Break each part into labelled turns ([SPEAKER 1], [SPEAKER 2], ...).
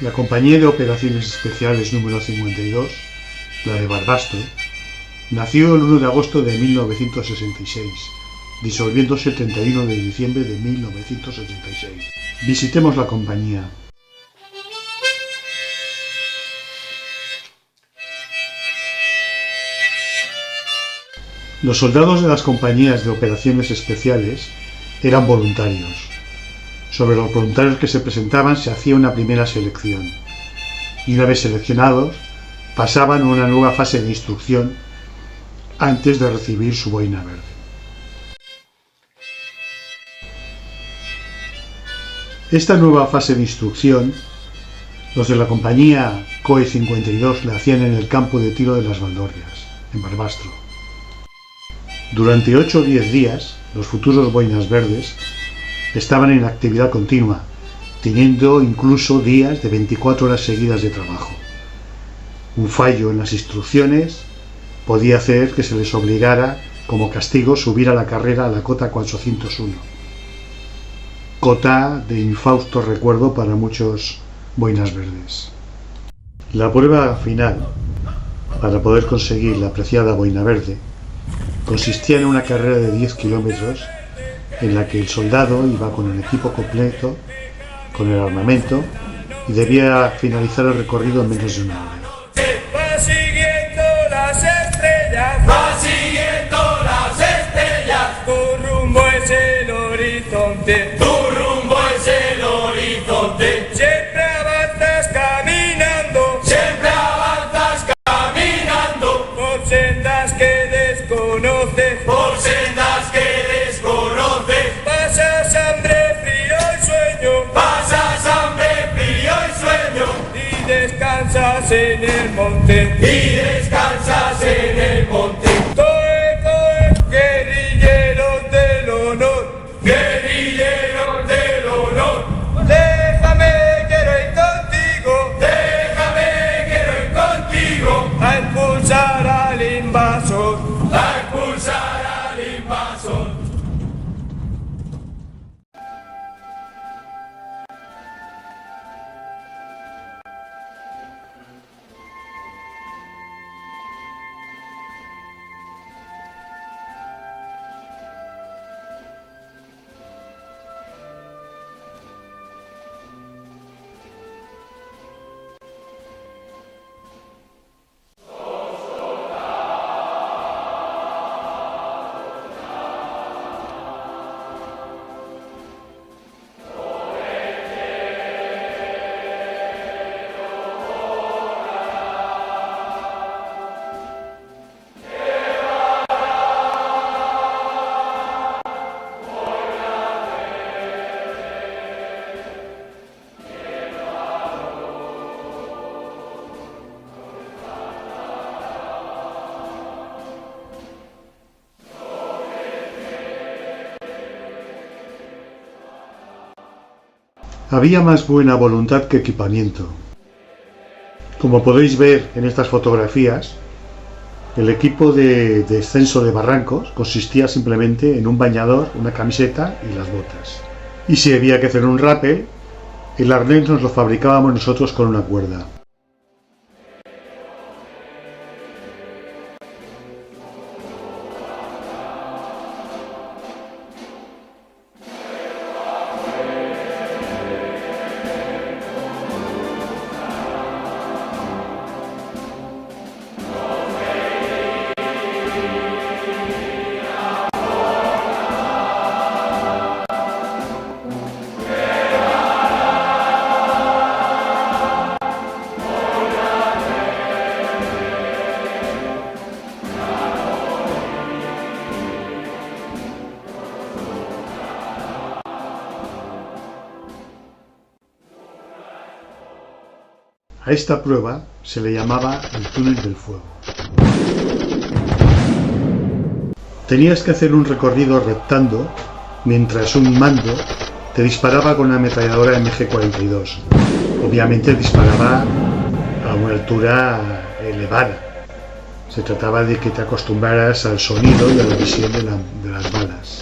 [SPEAKER 1] La Compañía de Operaciones Especiales número 52, la de Barbastro, nació el 1 de agosto de 1966, disolviéndose el 31 de diciembre de 1986. Visitemos la compañía. Los soldados de las compañías de operaciones especiales eran voluntarios. Sobre los voluntarios que se presentaban se hacía una primera selección, y una vez seleccionados, pasaban a una nueva fase de instrucción antes de recibir su boina verde. Esta nueva fase de instrucción, los de la compañía COE 52 la hacían en el campo de tiro de las Valdorrias, en Barbastro. Durante 8 o 10 días, los futuros boinas verdes estaban en actividad continua, teniendo incluso días de 24 horas seguidas de trabajo. Un fallo en las instrucciones podía hacer que se les obligara, como castigo, subir a la carrera a la cota 401. Cota de infausto recuerdo para muchos boinas verdes. La prueba final, para poder conseguir la apreciada boina verde, consistía en una carrera de 10 kilómetros en la que el soldado iba con el equipo completo, con el armamento, y debía finalizar el recorrido en menos de una hora.
[SPEAKER 2] Va siguiendo las estrellas, va siguiendo las estrellas, tu rumbo es el horizonte, tu rumbo es el horizonte, siempre avanzas caminando, por sendas que desconoces, por sendas que desconoces, pasas hambre, frío y sueño, pasas hambre, frío y sueño, y descansas en el monte, y descansas en el monte. Coe, coe, guerrilleros del honor, guerrilleros del honor, déjame, quiero ir contigo, déjame, quiero ir contigo, a expulsar al invasor, a expulsar al invasor.
[SPEAKER 1] Había más buena voluntad que equipamiento. Como podéis ver en estas fotografías, el equipo de descenso de barrancos consistía simplemente en un bañador, una camiseta y las botas. Y si había que hacer un rappel, el arnés nos lo fabricábamos nosotros con una cuerda. A esta prueba se le llamaba el túnel del fuego. Tenías que hacer un recorrido reptando mientras un mando te disparaba con una ametralladora MG-42. Obviamente disparaba a una altura elevada. Se trataba de que te acostumbraras al sonido y a la visión de las balas.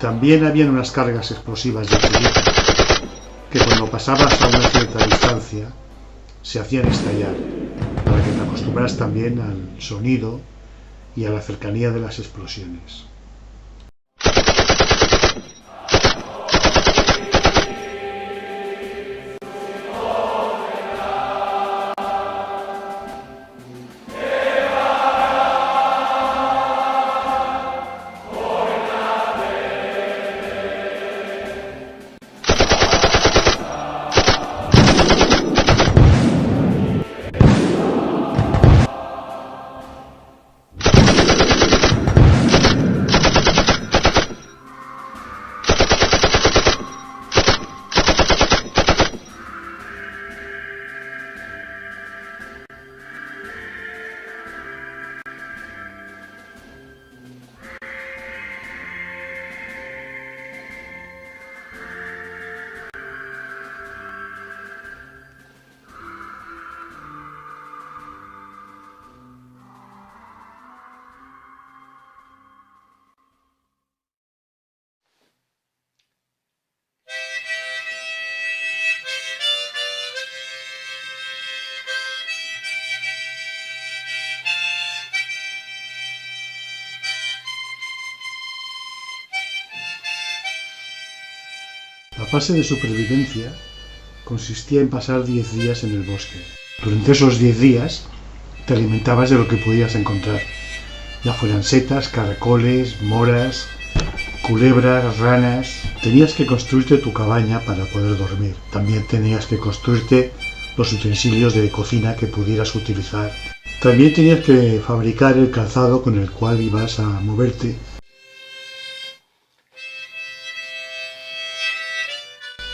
[SPEAKER 1] También habían unas cargas explosivas de artillería que con cuando pasabas a una cierta distancia se hacían estallar, para que te acostumbras también al sonido y a la cercanía de las explosiones. La fase de supervivencia consistía en pasar 10 días en el bosque. Durante esos 10 días te alimentabas de lo que podías encontrar, ya fueran setas, caracoles, moras, culebras, ranas. Tenías que construirte tu cabaña para poder dormir. También tenías que construirte los utensilios de cocina que pudieras utilizar. También tenías que fabricar el calzado con el cual ibas a moverte.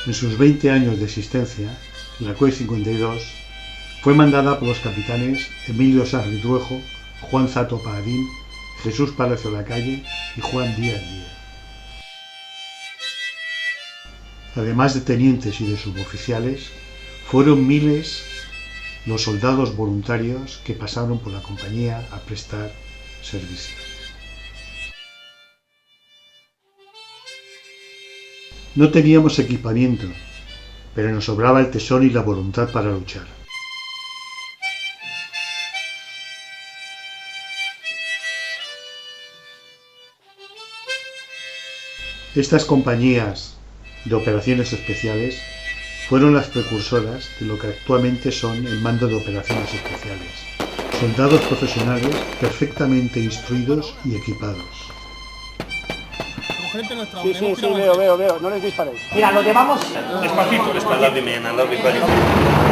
[SPEAKER 1] En sus 20 años de existencia, la COE 52 fue mandada por los capitanes Emilio Sarriduejo, Juan Zato Paladín, Jesús Palacio Lacalle y Juan Díaz Díaz. Además de tenientes y de suboficiales, fueron miles los soldados voluntarios que pasaron por la compañía a prestar servicio. No teníamos equipamiento, pero nos sobraba el tesón y la voluntad para luchar. Estas compañías de operaciones especiales fueron las precursoras de lo que actualmente son el Mando de Operaciones Especiales. Soldados profesionales perfectamente instruidos y equipados.
[SPEAKER 3] Sí, veo, no les disparéis. Mira, lo llevamos...
[SPEAKER 4] Despacito, despacito.